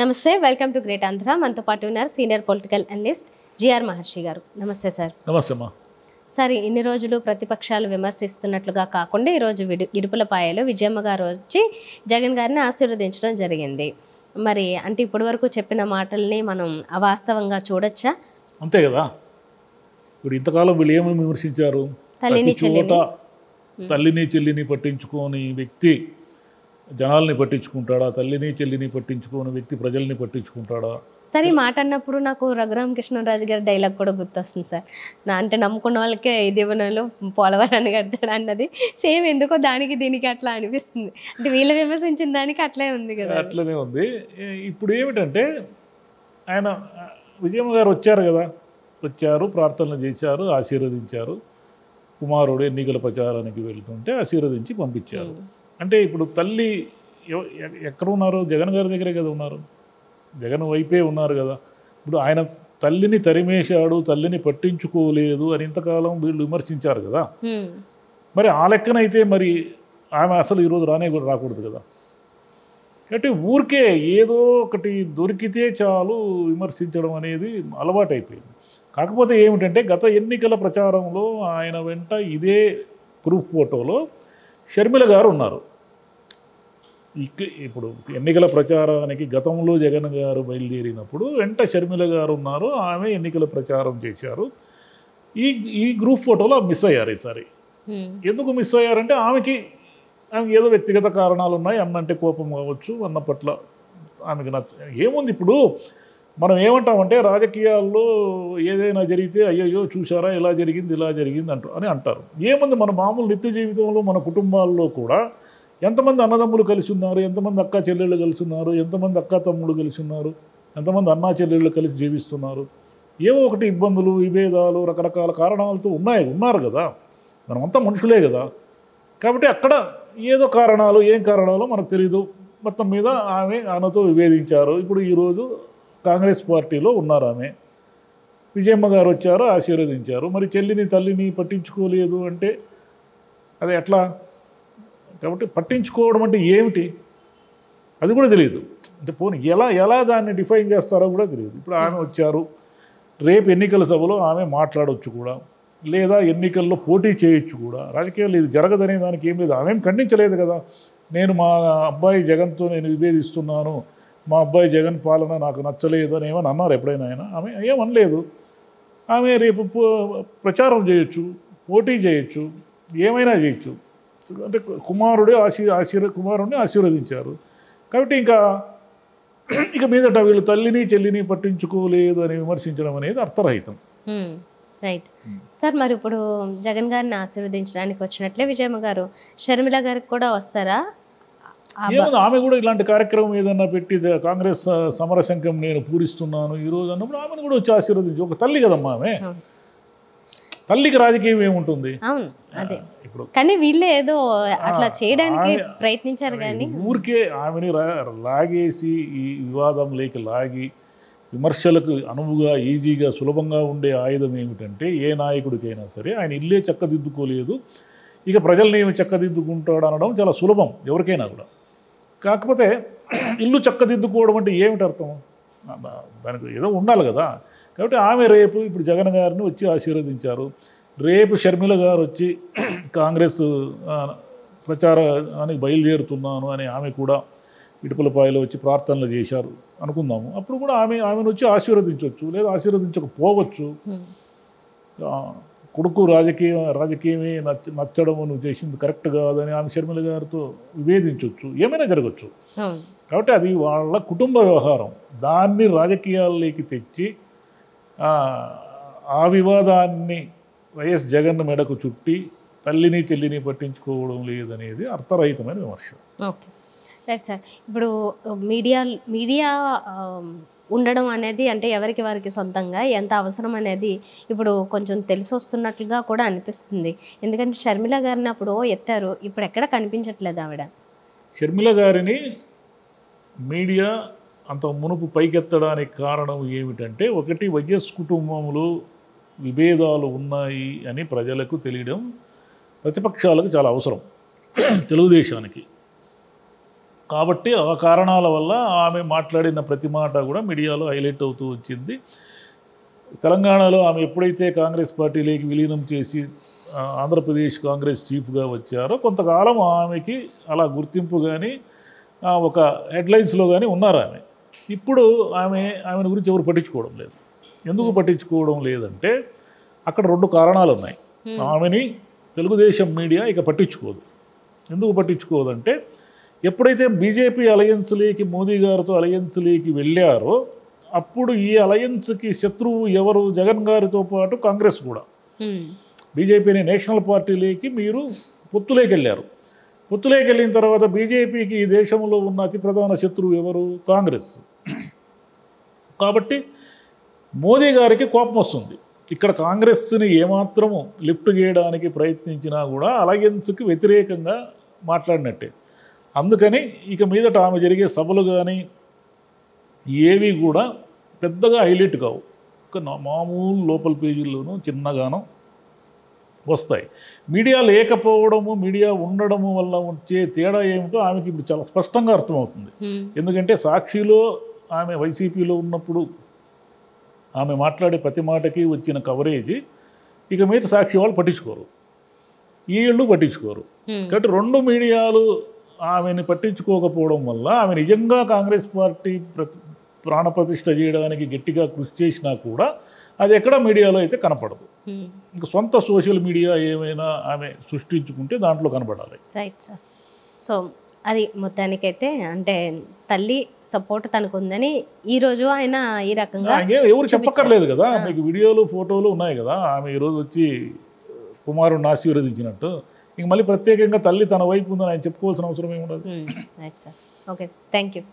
నమస్తే, welcome to great Andhra. మనతో పాటు ఉన్నారు సీనియర్ పొలిటికల్ అనలిస్ట్ జిఆర్ మహర్షి గారు. నమస్తే సార్. నమస్తే అమ్మా. సార్, ఇన్ని రోజులు ప్రతిపక్షాలు విమర్శిస్తున్నట్లుగా కాకుండా ఈరోజు ఇడుపులపాయలో విజయమ్మ గారు వచ్చి జగన్ గారిని ఆశీర్వదించడం జరిగింది. మరి అంటే ఇప్పటి వరకు చెప్పిన మాటల్ని మనం అవాస్తవంగా చూడొచ్చా? అంతే కదా. ఇప్పుడు ఇంతకాలం వీళ్ళు ఏమేమి విమర్శించారు? తల్లిని చెల్లిని పట్టించుకోని వ్యక్తి జనాల్ని పట్టించుకుంటాడా? తల్లిని చెల్లిని పట్టించుకోని వ్యక్తి ప్రజల్ని పట్టించుకుంటాడా? సరే, మాట అన్నప్పుడు నాకు రఘురామ కృష్ణరాజు గారి డైలాగ్ కూడా గుర్తొస్తుంది సార్. అంటే నమ్ముకున్న వాళ్ళకే దీవెనలు పోలవరాన్ని కడతాడు అన్నది సేమ్. ఎందుకో దానికి దీనికి అట్లా అనిపిస్తుంది. అంటే వీళ్ళు విమర్శించిన దానికి అట్లే ఉంది కదా. అట్లనే ఉంది. ఇప్పుడు ఏమిటంటే ఆయన విజయమ్మ గారు వచ్చారు కదా, వచ్చారు, ప్రార్థనలు చేశారు, ఆశీర్వదించారు. కుమారుడు ఎన్నికల ప్రచారానికి వెళ్తుంటే ఆశీర్వదించి పంపించారు. అంటే ఇప్పుడు తల్లి ఎక్కడ ఉన్నారు? జగన్ గారి దగ్గరే కదా ఉన్నారు, జగన్ వైపే ఉన్నారు కదా. ఇప్పుడు ఆయన తల్లిని తరిమేశాడు, తల్లిని పట్టించుకోలేదు అని ఇంతకాలం వీళ్ళు విమర్శించారు కదా. మరి ఆ లెక్కనైతే మరి ఆమె అసలు ఈరోజు రాకూడదు కదా. అంటే ఊరికే ఏదో ఒకటి దొరికితే చాలు విమర్శించడం అనేది అలవాటైపోయింది. కాకపోతే ఏమిటంటే గత ఎన్నికల ప్రచారంలో ఆయన వెంట ఇదే గ్రూప్ ఫోటోలో షర్మిల గారు ఉన్నారు. ఇప్పుడు ఎన్నికల ప్రచారానికి గతంలో జగన్ గారు బయలుదేరినప్పుడు వెంట షర్మిల గారు ఉన్నారు, ఆమె ఎన్నికల ప్రచారం చేశారు. ఈ గ్రూప్ ఫోటోలో మిస్ అయ్యారు ఈసారి. ఎందుకు మిస్ అయ్యారంటే ఆమెకి ఏదో వ్యక్తిగత కారణాలు ఉన్నాయి. అన్నంటే కోపం కావచ్చు, అన్న పట్ల ఆమెకి ఏముంది. ఇప్పుడు మనం ఏమంటామంటే రాజకీయాల్లో ఏదైనా జరిగితే అయ్యయ్యో చూసారా ఇలా జరిగింది అని అంటారు. ఏముంది, మన మామూలు నిత్య జీవితంలో మన కుటుంబాల్లో కూడా ఎంతమంది అన్నదమ్ములు కలిసి ఉన్నారు, ఎంతమంది అక్క చెల్లెళ్ళు కలిసి ఉన్నారు, ఎంతమంది అక్క తమ్ముళ్ళు కలిసి ఉన్నారు, ఎంతమంది అన్నా చెల్లెళ్ళు కలిసి జీవిస్తున్నారు. ఏవో ఒకటి ఇబ్బందులు, విభేదాలు, రకరకాల కారణాలతో ఉన్నారు కదా. మనమంతా మనుషులే కదా. కాబట్టి అక్కడ ఏదో కారణాలు, ఏం కారణాలో మనకు తెలీదు. మొత్తం మీద ఆమెతో విభేదించారు. ఇప్పుడు ఈరోజు కాంగ్రెస్ పార్టీలో ఉన్నారు ఆమె. విజయమ్మ గారు వచ్చారు, ఆశీర్వదించారు. మరి తల్లిని పట్టించుకోలేదు అంటే అది ఎట్లా? కాబట్టి పట్టించుకోవడం అంటే ఏమిటి అది కూడా తెలియదు. అంటే పోనీ ఎలా దాన్ని డిఫైన్ చేస్తారో కూడా తెలియదు. ఇప్పుడు ఆమె వచ్చారు, రేపు ఎన్నికల సభలో ఆమె మాట్లాడవచ్చు కూడా, లేదా ఎన్నికల్లో పోటీ చేయొచ్చు కూడా. రాజకీయాలు ఇది జరగదనే దానికి ఏం లేదు. ఆమెం ఖండించలేదు కదా. నేను మా అబ్బాయి జగన్తో నేను విభేదిస్తున్నాను, మా అబ్బాయి జగన్ పాలన నాకు నచ్చలేదు అని ఏమని అన్నారు ఎప్పుడైనా ఆయన? ఆమె ఏమనలేదు. ఆమె రేపు ప్రచారం చేయొచ్చు, పోటీ చేయొచ్చు, ఏమైనా చేయొచ్చు. అంటే కుమారుడిని ఆశీర్వదించారు. కాబట్టి ఇక మీదట వీళ్ళు తల్లిని చెల్లిని పట్టించుకోలేదు అని విమర్శించడం అనేది అర్థరహితం. Right sir. మరి ఇప్పుడు జగన్ గారిని ఆశీర్వదించడానికి వచ్చినట్లే విజయమ్మ గారు షర్మిల గారికి కూడా వస్తారా? ఏమన్నా ఆమె కూడా ఇలాంటి కార్యక్రమం ఏదన్నా పెట్టి కాంగ్రెస్ సమరశంఖం నేను పూరిస్తున్నాను ఈరోజు అన్నప్పుడు ఆమెను కూడా వచ్చి ఆశీర్వదించి, ఒక తల్లి కదమ్మా ఆమె. తల్లికి రాజకీయం ఏముంటుంది? ఇప్పుడు కానీ వీళ్ళే ఏదో అట్లా చేయడానికి ప్రయత్నించారు కానీ ఊరికే ఆమెని లాగేసి ఈ వివాదంలోకి లాగి విమర్శలకు అనువుగా, ఈజీగా, సులభంగా ఉండే ఆయుధం ఏమిటంటే ఏ నాయకుడికైనా సరే ఆయన ఇల్లే చక్కదిద్దుకోలేదు, ఇక ప్రజల్ని ఏమి చక్కదిద్దుకుంటాడు అనడం చాలా సులభం ఎవరికైనా కూడా. కాకపోతే ఇల్లు చక్కదిద్దుకోవడం అంటే ఏమిటి అర్థం? దానికి ఏదో ఉండాలి కదా. కాబట్టి ఆమె రేపు ఇప్పుడు జగన్ గారిని వచ్చి ఆశీర్వదించారు. రేపు షర్మిల గారు వచ్చి కాంగ్రెస్ ప్రచారానికి బయలుదేరుతున్నాను అని ఆమె కూడా ఇడుపులపాయలో వచ్చి ప్రార్థనలు చేశారు అనుకుందాము. అప్పుడు కూడా ఆమెను వచ్చి ఆశీర్వదించవచ్చు, లేదా ఆశీర్వదించకపోవచ్చు. కొడుకు రాజకీయమే నచ్చడం నువ్వు చేసింది కరెక్ట్ కాదని ఆమె షర్మిల గారితో విభేదించవచ్చు, ఏమైనా జరగచ్చు. కాబట్టి అది వాళ్ళ కుటుంబ వ్యవహారం. దాన్ని రాజకీయాల్లోకి తెచ్చి ఆ వివాదాన్ని వైఎస్ జగన్ మెడకు చుట్టి తల్లిని చెల్లిని పట్టించుకోవడం లేదనేది అర్థరహితమైన విమర్శ. Okay right sir. ఇప్పుడు మీడియా ఉండడం అనేది అంటే ఎవరికి వారికి సొంతంగా ఎంత అవసరం అనేది ఇప్పుడు కొంచెం తెలిసి వస్తున్నట్లుగా కూడా అనిపిస్తుంది. ఎందుకంటే షర్మిల గారిని అప్పుడు ఎత్తారు, ఇప్పుడు ఎక్కడ కనిపించట్లేదు ఆవిడ. షర్మిల గారిని మీడియా అంత మునుపు పైకెత్తడానికి కారణం ఏమిటంటే, ఒకటి వైఎస్ కుటుంబంలో విభేదాలు ఉన్నాయి అని ప్రజలకు తెలియడం ప్రతిపక్షాలకు చాలా అవసరం. తెలుగుదేశానికి కాబట్టి ఆ కారణాల వల్ల ఆమె మాట్లాడిన ప్రతి మాట కూడా మీడియాలో హైలైట్ అవుతూ వచ్చింది. తెలంగాణలో ఆమె ఎప్పుడైతే కాంగ్రెస్ పార్టీలోకి విలీనం చేసి ఆంధ్రప్రదేశ్ కాంగ్రెస్ చీఫ్గా వచ్చారో కొంతకాలం ఆమెకి అలా గుర్తింపు కానీ ఒక హెడ్లైన్స్లో కానీ ఉన్నారు ఆమె. ఇప్పుడు ఆమెను గురించి ఎవరు పట్టించుకోవడం లేదు. ఎందుకు పట్టించుకోవడం లేదంటే అక్కడ 2 కారణాలు ఉన్నాయి. ఆమెని తెలుగుదేశం మీడియా ఇక పట్టించుకోదు. ఎందుకు పట్టించుకోదంటే ఎప్పుడైతే బీజేపీ అలయన్స్లోకి మోదీ గారితో అలయన్స్లోకి వెళ్ళారో అప్పుడు ఈ అలయన్స్కి శత్రువు ఎవరు? జగన్ గారితో పాటు కాంగ్రెస్ కూడా. బీజేపీ అనే నేషనల్ పార్టీలోకి మీరు పొత్తులోకి వెళ్ళారు. పొత్తులోకి వెళ్ళిన తర్వాత బీజేపీకి ఈ దేశంలో ఉన్న అతి ప్రధాన శత్రువు ఎవరు? కాంగ్రెస్. కాబట్టి మోదీ గారికి కోపం వస్తుంది. ఇక్కడ కాంగ్రెస్ని ఏమాత్రము లిఫ్ట్ చేయడానికి ప్రయత్నించినా కూడా అలయన్స్కి వ్యతిరేకంగా మాట్లాడినట్టే. అందుకని ఇక మీదట ఆమె జరిగే సభలు కానీ ఏవి కూడా పెద్దగా హైలైట్ కావు. ఒక మామూలు లోపల పేజీల్లోనూ చిన్నగానో వస్తాయి. మీడియా లేకపోవడము, మీడియా ఉండడము వల్ల వచ్చే తేడా ఏమిటో ఆమెకి ఇప్పుడు చాలా స్పష్టంగా అర్థమవుతుంది. ఎందుకంటే సాక్షిలో ఆమె వైసీపీలో ఉన్నప్పుడు ఆమె మాట్లాడే ప్రతి మాటకి వచ్చిన కవరేజ్ ఇక మీద సాక్షి వాళ్ళు పట్టించుకోరు, వీళ్ళు పట్టించుకోరు. కాబట్టి 2 మీడియాలు ఆమెని పట్టించుకోకపోవడం వల్ల ఆమె నిజంగా కాంగ్రెస్ పార్టీ ప్రాణప్రతిష్ఠ చేయడానికి గట్టిగా కృషి చేసినా కూడా అది ఎక్కడ మీడియాలో అయితే కనపడదు. ఇంకా సొంత సోషల్ మీడియా ఏమైనా ఆమె సృష్టించుకుంటే దాంట్లో కనపడాలి. Right sir. సో అది మొత్తానికైతే అంటే తల్లి సపోర్ట్ తనకు ఉందని ఈరోజు ఆయన ఈ రకంగా ఎవరు చెప్పక్కర్లేదు కదా. మీకు వీడియోలు ఫోటోలు ఉన్నాయి కదా. ఆమె ఈరోజు వచ్చి కుమారుడిని ఆశీర్వదించినట్టు ఇంక మళ్ళీ ప్రత్యేకంగా తల్లి తన వైపు ఉందని ఆయన చెప్పుకోవాల్సిన అవసరం ఏముండదు. Right sir. Okay, thank you.